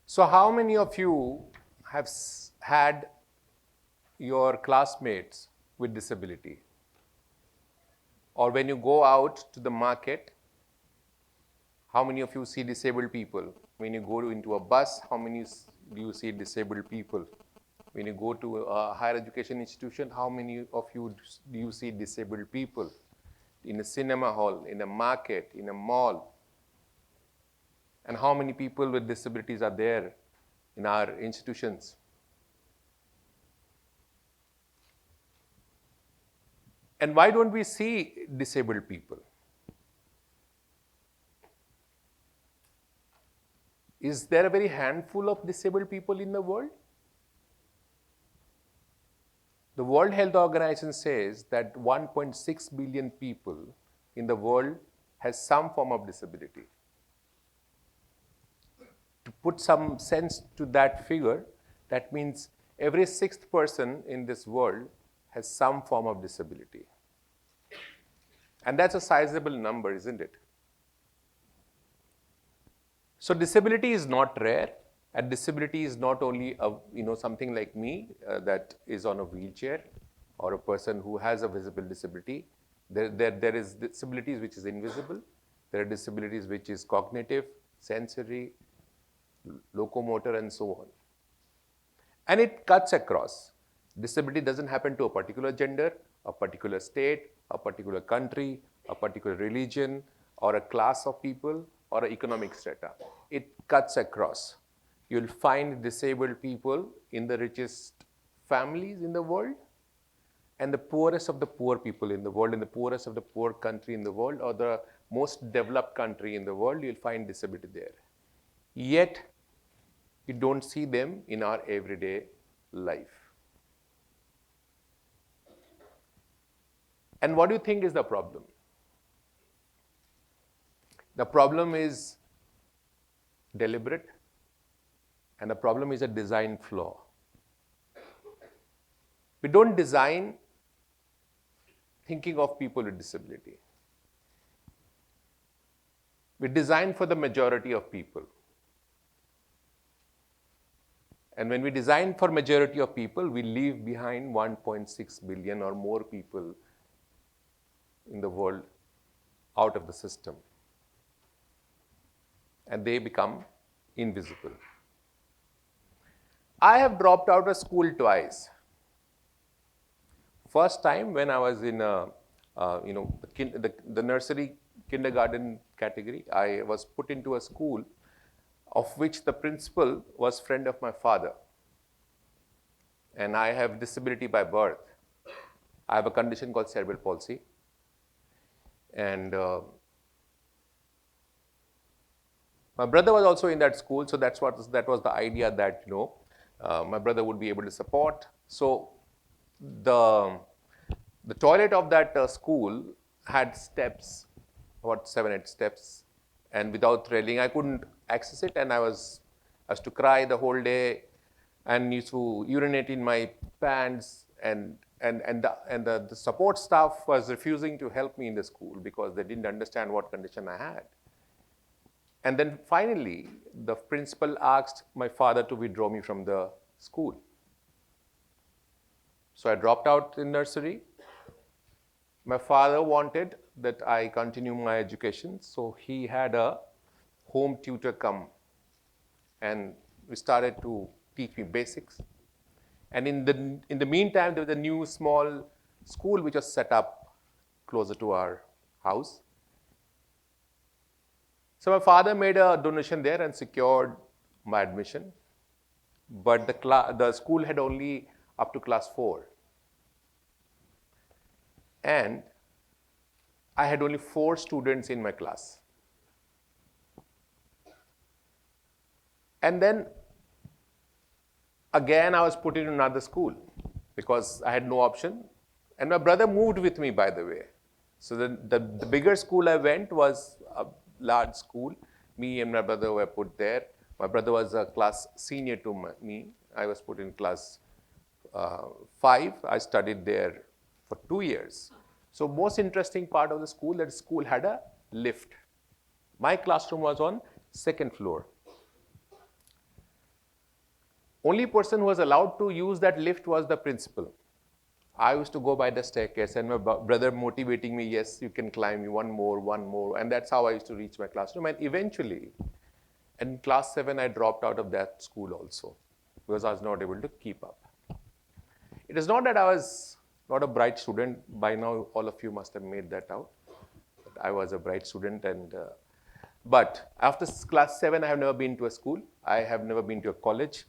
So how many of you have had your classmates with disability? Or when you go out to the market, how many of you see disabled people? When you go into a bus, how many do you see disabled people? When you go to a higher education institution, how many of you do you see disabled people? In a cinema hall, in a market, in a mall? And how many people with disabilities are there in our institutions? And why don't we see disabled people? Is there a very handful of disabled people in the world? The World Health Organization says that 1.6 billion people in the world has some form of disability. To put some sense to that figure, that means every sixth person in this world has some form of disability. And that's a sizable number, isn't it? So disability is not rare, and disability is not only something like me that is on a wheelchair, or a person who has a visible disability. There is disabilities which is invisible. There are disabilities which is cognitive, sensory, locomotor, and so on. And it cuts across. Disability doesn't happen to a particular gender, a particular state, a particular country, a particular religion, or a class of people, or an economic strata. It cuts across. You'll find disabled people in the richest families in the world, and the poorest of the poor people in the world, in the poorest of the poor country in the world, or the most developed country in the world, you'll find disability there. Yet, you don't see them in our everyday life. And what do you think is the problem? The problem is deliberate, and the problem is a design flaw. We don't design thinking of people with disability. We design for the majority of people. And when we design for majority of people, we leave behind 1.6 billion or more people in the world out of the system. And they become invisible. I have dropped out of school twice. First time when I was in the nursery kindergarten category, I was put into a school of which the principal was friend of my father. And I have disability by birth. I have a condition called cerebral palsy. And my brother was also in that school, so that was the idea that my brother would be able to support. So the toilet of that school had steps, about 7-8 steps, and without railing, I couldn't access it, and I was to cry the whole day, and used to urinate in my pants, and the support staff was refusing to help me in the school because they didn't understand what condition I had. And then finally, the principal asked my father to withdraw me from the school. So I dropped out in nursery. My father wanted that I continue my education, so he had a home tutor come, and we started to teach me basics. And in the meantime, there was a new small school which was set up closer to our house. So my father made a donation there and secured my admission. But the school had only up to class 4. And I had only 4 students in my class. And then again, I was put in another school because I had no option. And my brother moved with me, by the way. So the bigger school I went was a large school. Me and my brother were put there. My brother was a class senior to me. I was put in class 5. I studied there for 2 years. So most interesting part of the school, that school had a lift. My classroom was on 2nd floor. Only person who was allowed to use that lift was the principal. I used to go by the staircase and my brother motivating me, yes, you can climb one more. And that's how I used to reach my classroom. And eventually, in class 7, I dropped out of that school also because I was not able to keep up. It is not that I was not a bright student. By now, all of you must have made that out. I was a bright student, but after class 7, I have never been to a school. I have never been to a college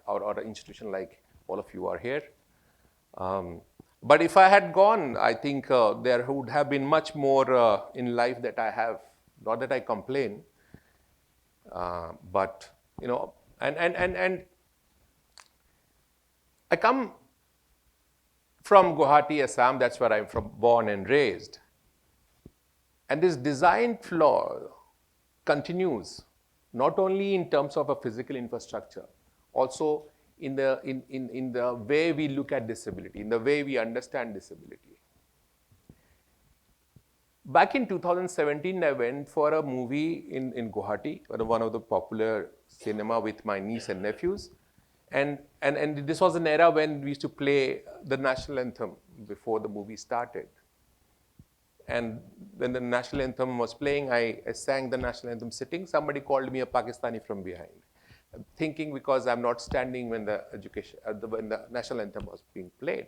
or an institution like all of you are here. But if I had gone, I think there would have been much more in life that I have. Not that I complain, but and I come from Guwahati, Assam. That's where I'm born and raised. And this design flaw continues, not only in terms of a physical infrastructure, also in the way we look at disability, in the way we understand disability. Back in 2017, I went for a movie in Guwahati, one of the popular cinema with my niece and nephews. And this was an era when we used to play the national anthem before the movie started. And when the national anthem was playing, I sang the national anthem sitting. Somebody called me a Pakistani from behind, thinking because I'm not standing when the national anthem was being played.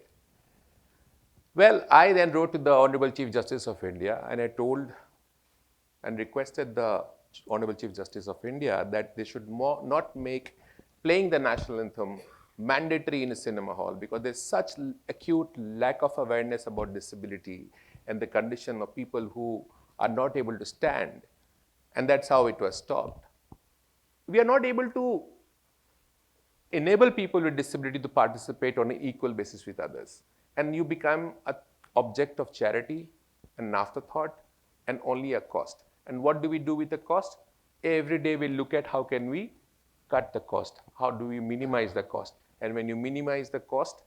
Well, I then wrote to the Honorable Chief Justice of India, and I told and requested the Honorable Chief Justice of India that they should not make playing the national anthem mandatory in a cinema hall, because there's such acute lack of awareness about disability and the condition of people who are not able to stand. And that's how it was stopped. We are not able to enable people with disability to participate on an equal basis with others. And you become an object of charity, an afterthought, and only a cost. And what do we do with the cost? Every day we look at how can we cut the cost? How do we minimize the cost? And when you minimize the cost,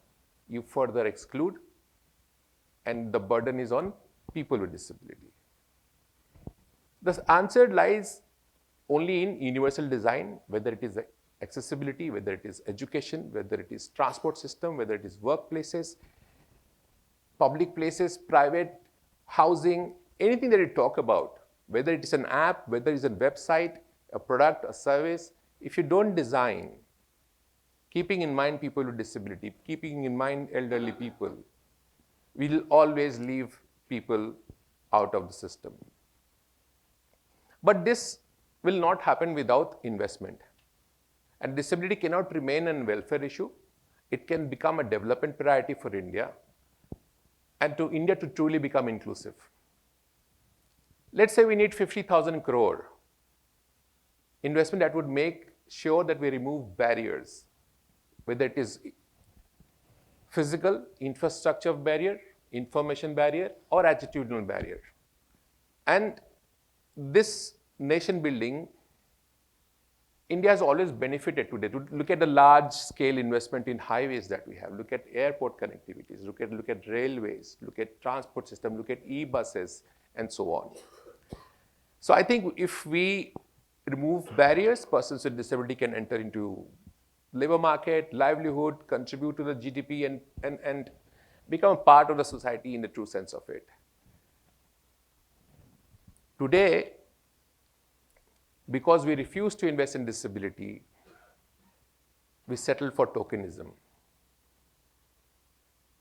you further exclude, and the burden is on people with disability. The answer lies only in universal design, whether it is accessibility, whether it is education, whether it is transport system, whether it is workplaces, public places, private housing, anything that we talk about, whether it is an app, whether it is a website, a product, a service, if you don't design, keeping in mind people with disability, keeping in mind elderly people, we will always leave people out of the system. But this will not happen without investment. And disability cannot remain a welfare issue. It can become a development priority for India, and to India to truly become inclusive. Let's say we need 50,000 crore investment that would make sure that we remove barriers, whether it is physical infrastructure barrier, information barrier, or attitudinal barrier. And this nation building, India has always benefited today. Look at the large scale investment in highways that we have. Look at airport connectivities. Look at railways. Look at transport system. Look at e-buses and so on. So I think if we remove barriers, persons with disability can enter into labor market, livelihood, contribute to the GDP, and become a part of the society in the true sense of it. Today, because we refuse to invest in disability, we settle for tokenism.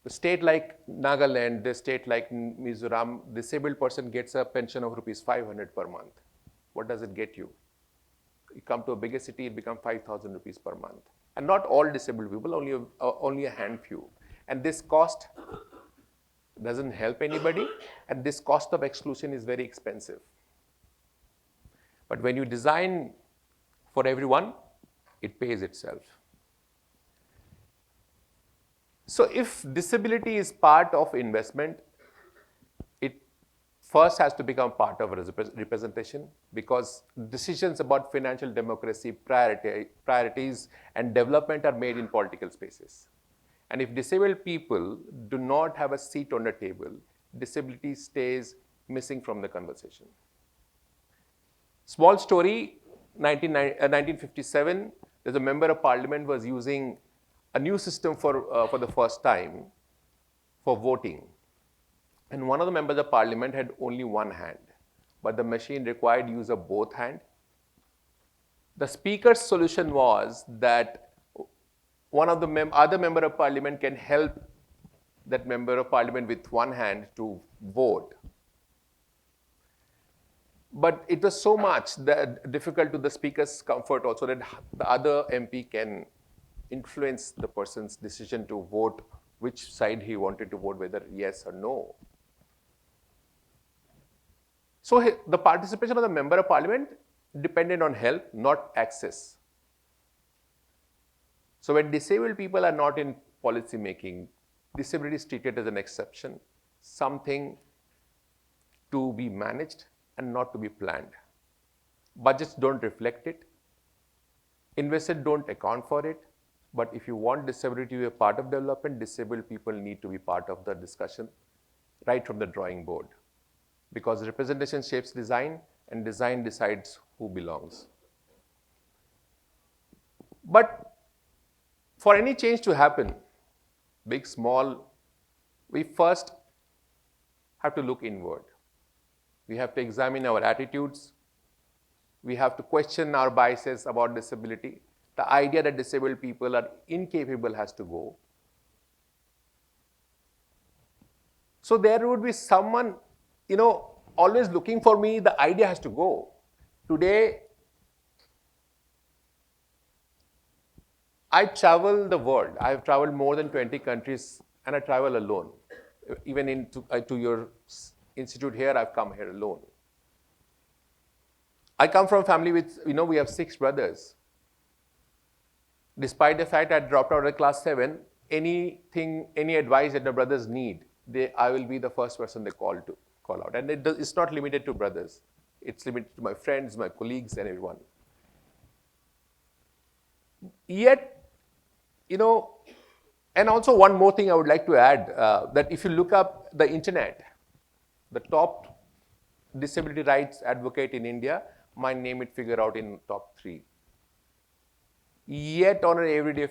The state like Nagaland, the state like Mizoram, disabled person gets a pension of rupees 500 per month. What does it get you? You come to a bigger city, it becomes 5,000 rupees per month. And not all disabled people, only a handful. And this cost doesn't help anybody, and this cost of exclusion is very expensive. But when you design for everyone, it pays itself. So if disability is part of investment, it first has to become part of representation, because decisions about financial democracy, priorities, and development are made in political spaces. And if disabled people do not have a seat on the table, disability stays missing from the conversation. Small story, 1957, there's a member of parliament was using a new system for the first time for voting. And one of the members of parliament had only one hand, but the machine required use of both hands. The speaker's solution was that one of the other member of parliament can help that member of parliament with one hand to vote. But it was so much that difficult to the speaker's comfort also that the other MP can influence the person's decision to vote which side he wanted to vote, whether yes or no. So the participation of the member of parliament depended on help, not access. So when disabled people are not in policy making, disability is treated as an exception, something to be managed and not to be planned. Budgets don't reflect it. Investors don't account for it. But if you want disability to be a part of development, disabled people need to be part of the discussion right from the drawing board. Because representation shapes design and design decides who belongs. But for any change to happen, big, small, we first have to look inward. We have to examine our attitudes. We have to question our biases about disability. The idea that disabled people are incapable has to go. So there would be someone, always looking for me, the idea has to go. Today, I travel the world. I've traveled more than 20 countries and I travel alone. Even to your institute here, I've come here alone. I come from a family with, we have 6 brothers. Despite the fact I dropped out of class 7, any advice that the brothers need, I will be the first person they call out. And it's not limited to brothers. It's limited to my friends, my colleagues, and everyone. Yet, and also one more thing I would like to add, that if you look up the internet, the top disability rights advocate in India, my name would figure out in top 3. Yet on an everyday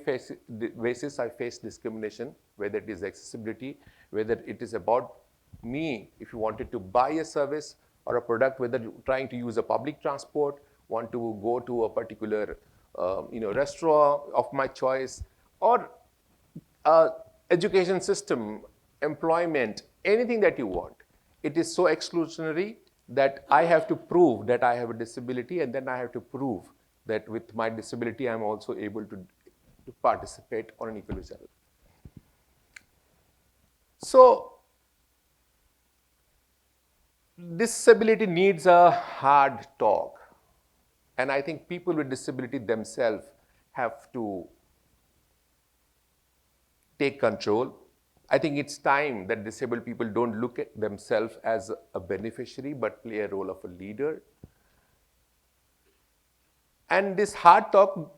basis, I face discrimination, whether it is accessibility, whether it is about me, if you wanted to buy a service or a product, whether trying to use a public transport, want to go to a particular restaurant of my choice, or education system, employment, anything that you want. It is so exclusionary that I have to prove that I have a disability, and then I have to prove that with my disability, I'm also able to participate on an equal level. So, disability needs a hard talk. And I think people with disability themselves have to take control. I think it's time that disabled people don't look at themselves as a beneficiary, but play a role of a leader. And this hard talk,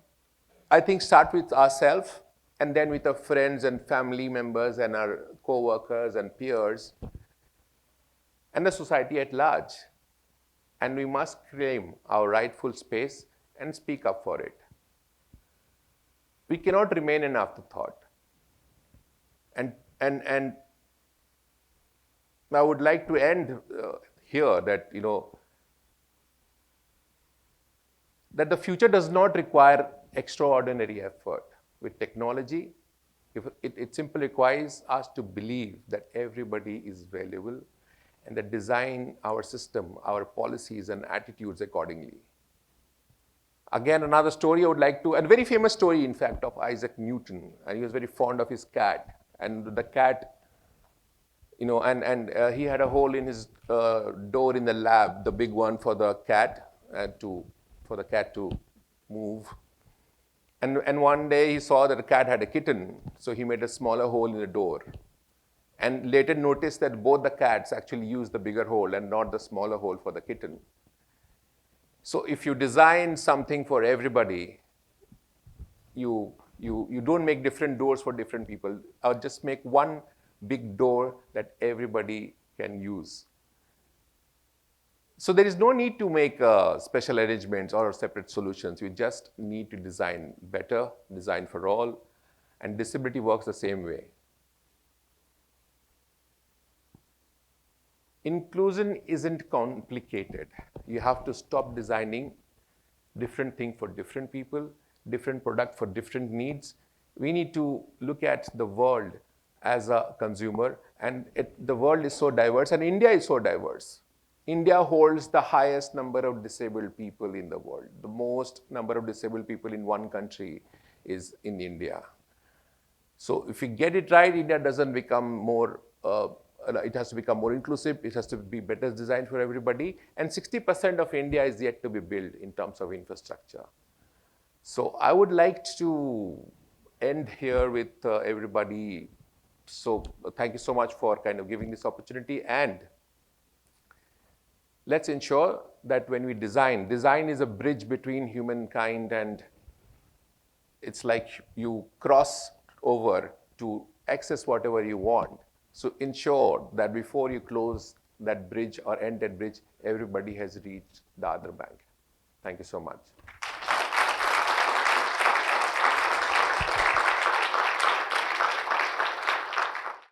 I think, starts with ourselves and then with our friends and family members and our co-workers and peers and the society at large. And we must claim our rightful space and speak up for it. We cannot remain an afterthought. And I would like to end here that, that the future does not require extraordinary effort. With technology, it simply requires us to believe that everybody is valuable and that design our system, our policies and attitudes accordingly. Again, another story I would like to, a very famous story, in fact, of Isaac Newton. And he was very fond of his cat. And the cat, he had a hole in his door in the lab, the big one for the cat, for the cat to move. And one day he saw that the cat had a kitten, so he made a smaller hole in the door. And later noticed that both the cats actually used the bigger hole and not the smaller hole for the kitten. So if you design something for everybody, you don't make different doors for different people, or just make one big door that everybody can use. So there is no need to make special arrangements or separate solutions. You just need to design better, design for all, and disability works the same way. Inclusion isn't complicated. You have to stop designing different thing for different people, different product for different needs. We need to look at the world as a consumer, and the world is so diverse, and India is so diverse. India holds the highest number of disabled people in the world. The most number of disabled people in one country is in India. So if we get it right, India doesn't become more, it has to become more inclusive, it has to be better designed for everybody, and 60% of India is yet to be built in terms of infrastructure. So I would like to end here with everybody. So thank you so much for kind of giving this opportunity, and let's ensure that when we design is a bridge between humankind, and it's like you cross over to access whatever you want. So ensure that before you close that bridge or end that bridge, everybody has reached the other bank. Thank you so much.